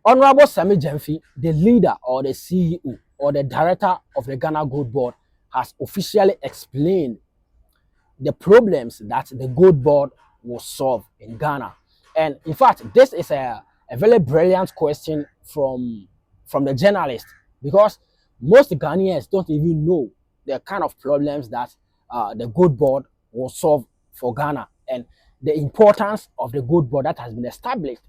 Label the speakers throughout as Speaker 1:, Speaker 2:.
Speaker 1: Honorable Sami Gyamfi, the leader or the CEO or the director of the Ghana GoldBod, has officially explained the problems that the GoldBod will solve in Ghana. And in fact, this is a very brilliant question from the journalist, because most Ghanaians don't even know the kind of problems that the GoldBod will solve for Ghana, and the importance of the GoldBod that has been established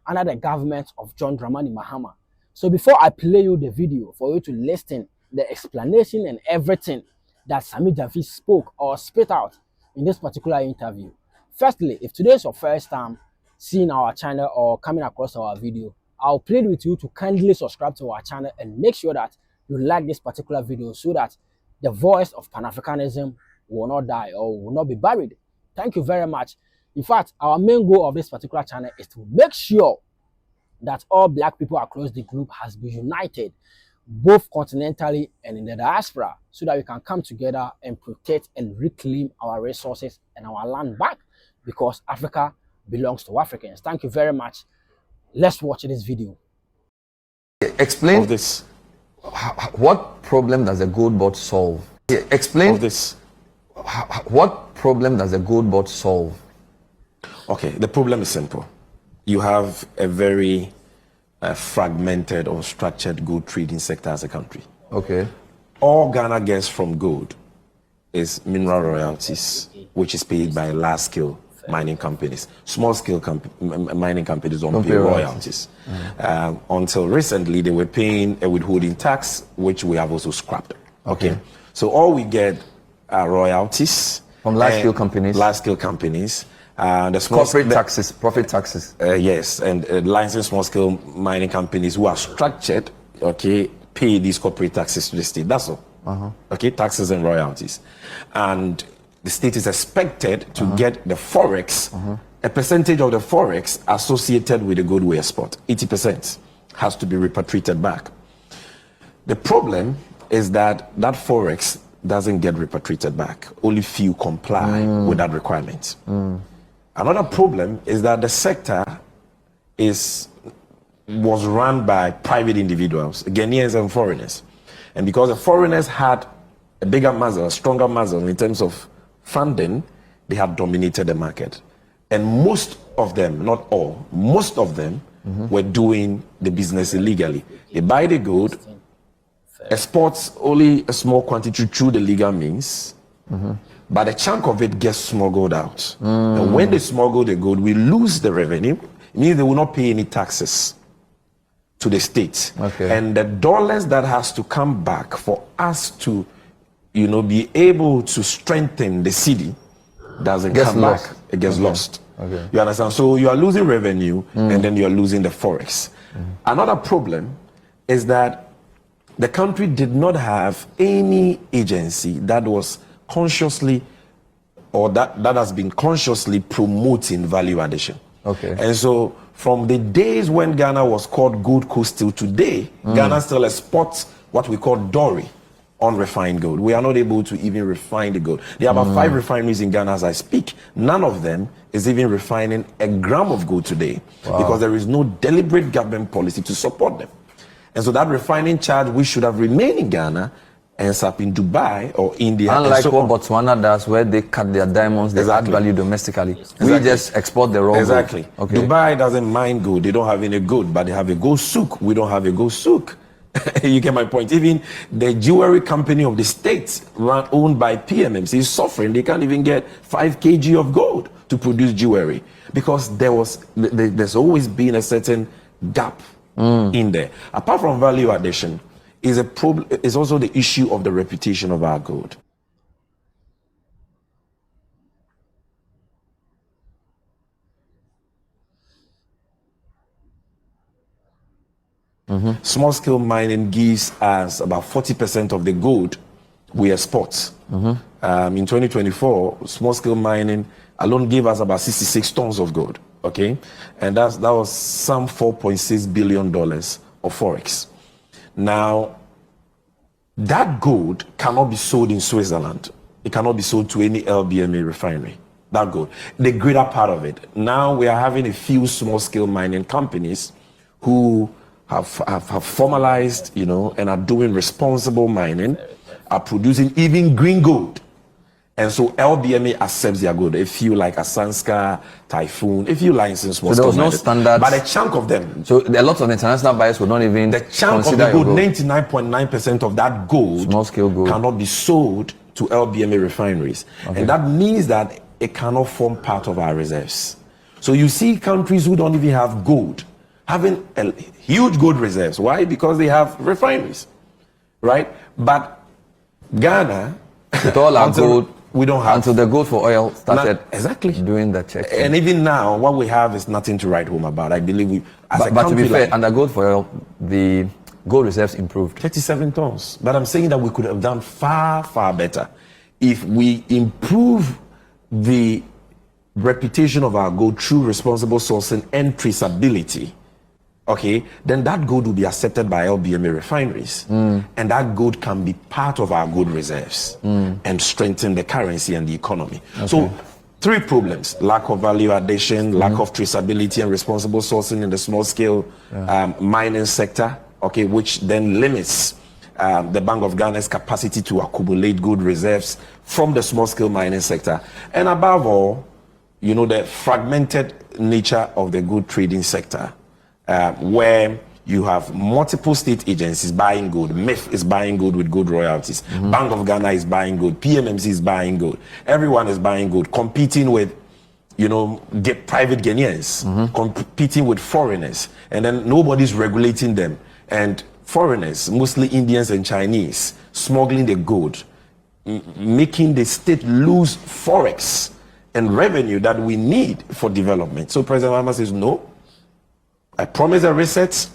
Speaker 1: under the government of John Dramani Mahama. So before I play you the video for you to listen the explanation and everything that Sami Gyamfi spoke or spit out in this particular interview. Firstly, if today is your first time seeing our channel or coming across our video, I'll plead with you to kindly subscribe to our channel and make sure that you like this particular video so that the voice of Pan-Africanism will not die or will not be buried. Thank you very much. In fact, our main goal of this particular channel is to make sure that all black people across the globe has been united, both continentally and in the diaspora, so that we can come together and protect and reclaim our resources and our land back, because Africa belongs to Africans. Thank you very much. Let's watch this video.
Speaker 2: Explain this. What problem does the GoldBod solve? Explain this. What problem does the GoldBod solve?
Speaker 3: Okay, the problem is simple. You have a very fragmented or structured gold trading sector as a country.
Speaker 2: Okay.
Speaker 3: All Ghana gets from gold is mineral royalties, which is paid by large-scale mining companies. Small-scale mining companies don't pay royalties. Until recently, they were paying a withholding tax, which we have also scrapped. Okay. So all we get are royalties
Speaker 2: from large-scale companies.
Speaker 3: Large-scale companies. The
Speaker 2: corporate taxes, profit taxes.
Speaker 3: Yes, and licensed small-scale mining companies who are structured, okay, pay these corporate taxes to the state. That's all. Okay, taxes and royalties. And the state is expected to get the Forex, a percentage of the Forex associated with the gold we export. 80% has to be repatriated back. The problem is that that Forex doesn't get repatriated back. Only few comply with that requirement. Another problem is that the sector was run by private individuals, Ghanaians and foreigners. And because the foreigners had a bigger muscle, a stronger muscle in terms of funding, they had dominated the market. And most of them, not all, most of them were doing the business illegally. They buy the gold, exports only a small quantity through the legal means, but a chunk of it gets smuggled out. And when they smuggle the gold, we lose the revenue. It means they will not pay any taxes to the state. And the dollars that has to come back for us to, be able to strengthen the city doesn't come back. It gets lost. You understand? So you are losing revenue and then you are losing the Forex. Another problem is that the country did not have any agency that was consciously, or that has been consciously promoting value addition. And so from the days when Ghana was called Gold Coast till today, Ghana still exports what we call Dory, unrefined gold. We are not able to even refine the gold. There are about 5 refineries in Ghana as I speak. None of them is even refining a gram of gold today because there is no deliberate government policy to support them. And so that refining charge, which should have remained in Ghana, ends up in Dubai or India.
Speaker 2: Unlike what Botswana does, where they cut their diamonds, they add value domestically. We just export the raw gold.
Speaker 3: Dubai doesn't mine gold. They don't have any gold, but they have a gold souk. We don't have a gold souk. You get my point. Even the jewelry company of the states, owned by PMMC, is suffering. They can't even get 5 kg of gold to produce jewelry because there's always been a certain gap in there. Apart from value addition, is also the issue of the reputation of our gold. Small-scale mining gives us about 40% of the gold we export. In 2024, small-scale mining alone gave us about 66 tons of gold. And that was some $4.6 billion of Forex. Now, that gold cannot be sold in Switzerland. It cannot be sold to any LBMA refinery. That gold. The greater part of it. Now we are having a few small-scale mining companies who have formalized, you know, and are doing responsible mining, are producing even green gold. And so LBMA accepts their gold. A few like Asanska, Typhoon, a few licenses.
Speaker 2: So there was no standard.
Speaker 3: But a chunk of them.
Speaker 2: So a lot of international buyers would not even
Speaker 3: the chunk of the gold, 99.9% of that gold,
Speaker 2: small scale gold,
Speaker 3: cannot be sold to LBMA refineries. Okay. And that means that it cannot form part of our reserves. So you see countries who don't even have gold having a huge gold reserves. Why? Because they have refineries, right? But Ghana,
Speaker 2: with all our gold,
Speaker 3: we don't have.
Speaker 2: Until the gold for oil started
Speaker 3: exactly
Speaker 2: doing the check.
Speaker 3: And even now, what we have is nothing to write home about. I believe we,
Speaker 2: but to be fair, under gold for oil, the gold reserves improved.
Speaker 3: 37 tons. But I'm saying that we could have done far, far better if we improve the reputation of our gold through responsible sourcing and traceability. Okay, then that gold will be accepted by LBMA refineries, and that gold can be part of our gold reserves and strengthen the currency and the economy. Okay. So, three problems: lack of value addition, lack of traceability, and responsible sourcing in the small scale mining sector. Okay, which then limits the Bank of Ghana's capacity to accumulate gold reserves from the small scale mining sector, and above all, you know, the fragmented nature of the gold trading sector. Where you have multiple state agencies buying gold. MIF is buying gold with gold royalties. Bank of Ghana is buying gold. PMMC is buying gold. Everyone is buying gold, competing with, you know, private Ghanaians, competing with foreigners. And then nobody's regulating them. And foreigners, mostly Indians and Chinese, smuggling the gold, making the state lose Forex and revenue that we need for development. So President Mahama says, no, I promise a reset,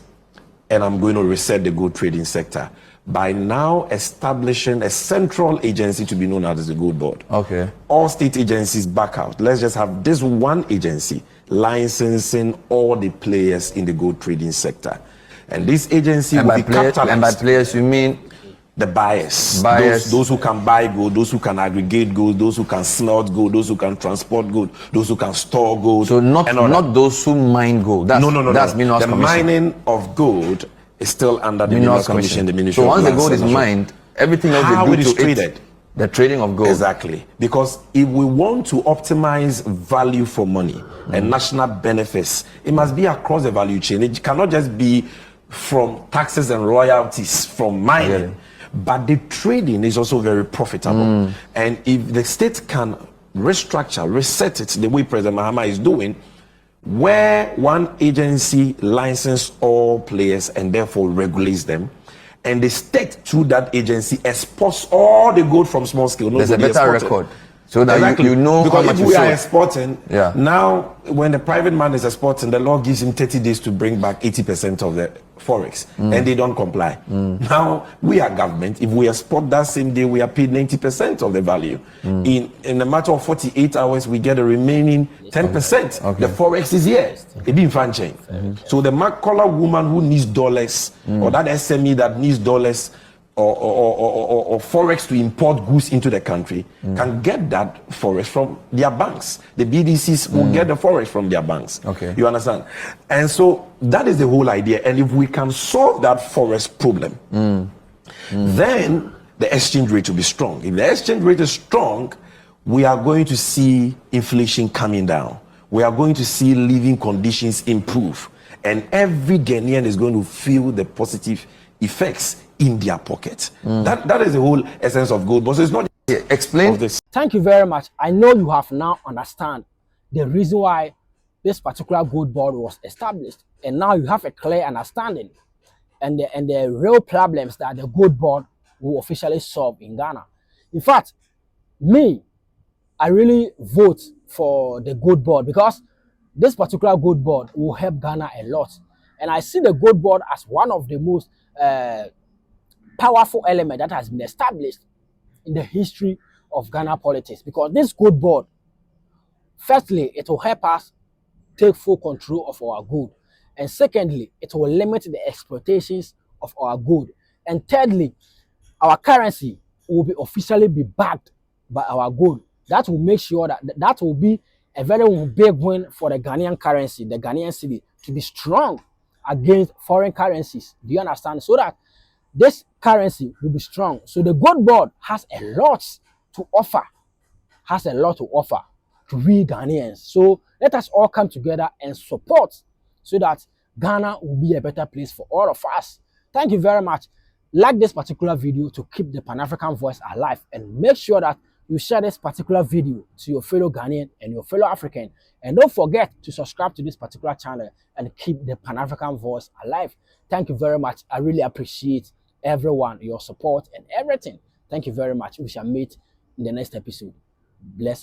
Speaker 3: and I'm going to reset the gold trading sector by now establishing a central agency to be known as the GoldBod.
Speaker 2: Okay.
Speaker 3: All state agencies back out. Let's just have this one agency licensing all the players in the gold trading sector. And this agency will be capitalized.
Speaker 2: And by players, you mean
Speaker 3: the buyers. Those who can buy gold, those who can aggregate gold, those who can smelt gold, those who can transport gold, those who can store gold.
Speaker 2: So not those who mine gold. That's,
Speaker 3: no.
Speaker 2: That's Minerals
Speaker 3: the
Speaker 2: Commission.
Speaker 3: Mining of gold is still under the Minerals Commission, the Ministry
Speaker 2: of
Speaker 3: Mines.
Speaker 2: So once the gold is mined, everything else
Speaker 3: how
Speaker 2: they do
Speaker 3: it is
Speaker 2: to
Speaker 3: traded.
Speaker 2: It, the trading of gold.
Speaker 3: Exactly. Because if we want to optimize value for money and national benefits, it must be across the value chain. It cannot just be from taxes and royalties from mining. But the trading is also very profitable. And if the state can restructure, reset it the way President Mahama is doing, where one agency licenses all players and therefore regulates them, and the state through that agency exports all the gold from small scale.
Speaker 2: There's a better record. So that
Speaker 3: exactly.
Speaker 2: you know
Speaker 3: because
Speaker 2: how much
Speaker 3: if we are exporting,
Speaker 2: yeah.
Speaker 3: Now when the private man is exporting, the law gives him 30 days to bring back 80% of the Forex, and they don't comply. Now we are government. If we export that same day, we are paid 90% of the value. In a matter of 48 hours, we get the remaining 10%. Okay. The Forex is here. It being fan chain. So the collar woman who needs dollars, or that SME that needs dollars, or Forex to import goods into the country can get that Forex from their banks. The BDCs will get the Forex from their banks.
Speaker 2: Okay.
Speaker 3: You understand? And so that is the whole idea. And if we can solve that Forex problem, then the exchange rate will be strong. If the exchange rate is strong, we are going to see inflation coming down. We are going to see living conditions improve. And every Ghanaian is going to feel the positive effects in their pocket. That is the whole essence of gold. But so it's not
Speaker 2: explain
Speaker 3: this.
Speaker 1: Thank you very much. I know you have now understand the reason why this particular GoldBod was established, and now you have a clear understanding and the real problems that the GoldBod will officially solve in Ghana. In fact, I really vote for the GoldBod because this particular GoldBod will help Ghana a lot, and I see the GoldBod as one of the most powerful element that has been established in the history of Ghana politics, because this GoldBod, firstly, it will help us take full control of our gold, and secondly, it will limit the exploitations of our gold, and thirdly, our currency will be officially backed by our gold. That will make sure that will be a very big win for the Ghanaian currency, the Ghanaian cedi, to be strong against foreign currencies. Do you understand? So that this currency will be strong. So the GoldBod has a lot to offer, to we Ghanaians. So let us all come together and support so that Ghana will be a better place for all of us. Thank you very much. Like this particular video to keep the Pan-African voice alive, and make sure that you share this particular video to your fellow Ghanaian and your fellow African. And don't forget to subscribe to this particular channel and keep the Pan-African voice alive. Thank you very much. I really appreciate everyone, your support and everything. Thank you very much. We shall meet in the next episode. Bless.